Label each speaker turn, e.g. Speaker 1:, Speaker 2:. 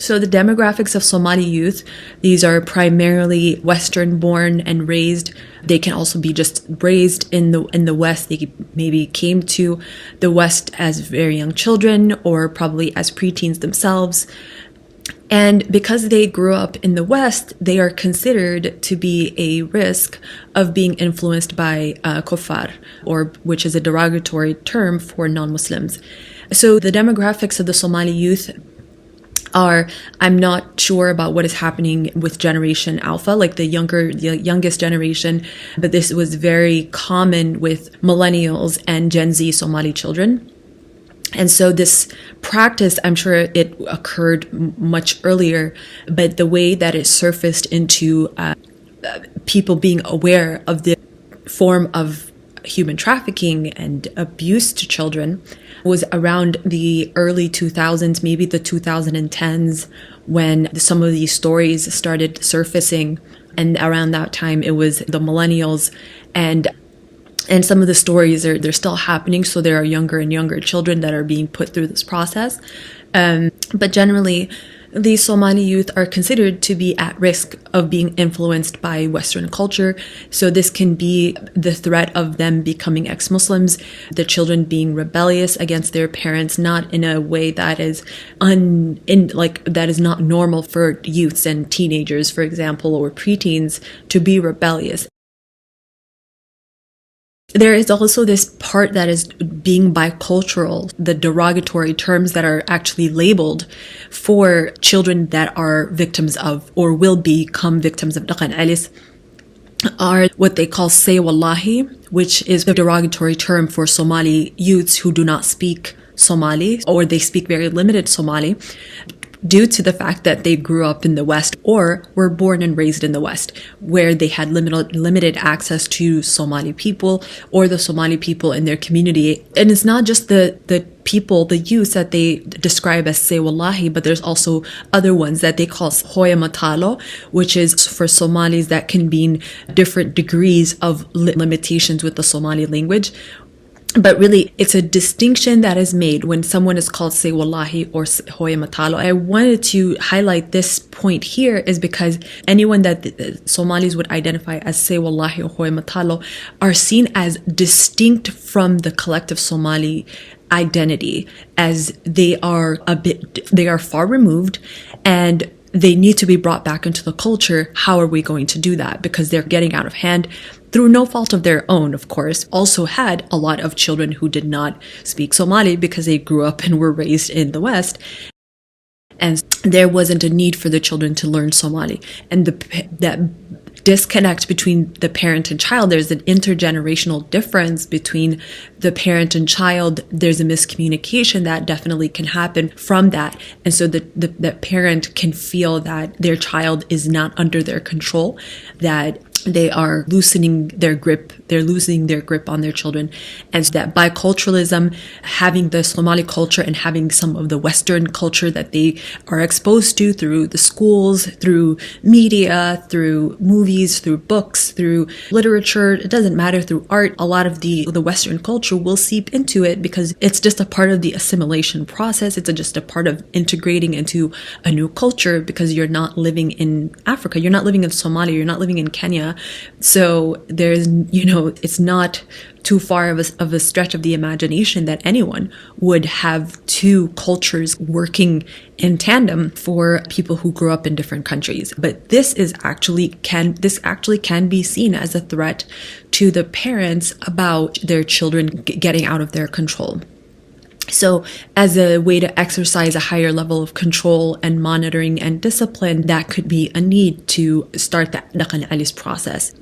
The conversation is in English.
Speaker 1: So the demographics of Somali youth, these are primarily Western born and raised. They can also be just raised in the West. They maybe came to the West as very young children or probably as preteens themselves. And because they grew up in the West, they are considered to be a risk of being influenced by kuffar, or which is a derogatory term for non-Muslims. So the demographics of the Somali youth are, I'm not sure about what is happening with Generation Alpha, like the youngest generation, but this was very common with millennials and Gen Z Somali children. And so this practice, I'm sure it occurred much earlier, but the way that it surfaced into people being aware of the form of human trafficking and abuse to children was around the early 2000s, maybe the 2010s, when some of these stories started surfacing. And around that time, it was the millennials, and some of the stories they're still happening. So there are younger and younger children that are being put through this process. But generally, these Somali youth are considered to be at risk of being influenced by Western culture. So this can be the threat of them becoming ex-Muslims, the children being rebellious against their parents, not in a way that is that is not normal for youths and teenagers, for example, or preteens to be rebellious. There is also this part that is being bicultural, the derogatory terms that are actually labeled for children that are victims of or will become victims of Daqan Celis are what they call say wallahi, which is the derogatory term for Somali youths who do not speak Somali, or they speak very limited Somali, due to the fact that they grew up in the West or were born and raised in the West, where they had limited access to Somali people or the Somali people in their community. And it's not just the people, the youth that they describe as say wallahi, but there's also other ones that they call hoya matalo, which is for Somalis that can mean different degrees of limitations with the Somali language. But really, it's a distinction that is made when someone is called say wallahi or hoya matalo. I wanted to highlight this point here is because anyone that Somalis would identify as say wallahi or hoya matalo are seen as distinct from the collective Somali identity, as they are far removed and they need to be brought back into the culture. How are we going to do that? Because they're getting out of hand through no fault of their own, of course. Also had a lot of children who did not speak Somali because they grew up and were raised in the West. And there wasn't a need for the children to learn Somali. And that disconnect between the parent and child, there's an intergenerational difference between the parent and child. There's a miscommunication that definitely can happen from that. And so the parent can feel that their child is not under their control, that they are loosening their grip. They're losing their grip on their children. And so that biculturalism, having the Somali culture and having some of the Western culture that they are exposed to through the schools, through media, through movies, through books, through literature, it doesn't matter, through art, a lot of the Western culture will seep into it because it's just a part of the assimilation process. It's just a part of integrating into a new culture because you're not living in Africa. You're not living in Somalia. You're not living in Kenya. So there's, it's not too far of a stretch of the imagination that anyone would have two cultures working in tandem for people who grew up in different countries. But this actually can be seen as a threat to the parents about their children getting out of their control. So as a way to exercise a higher level of control and monitoring and discipline, that could be a need to start the Daqan Celis process.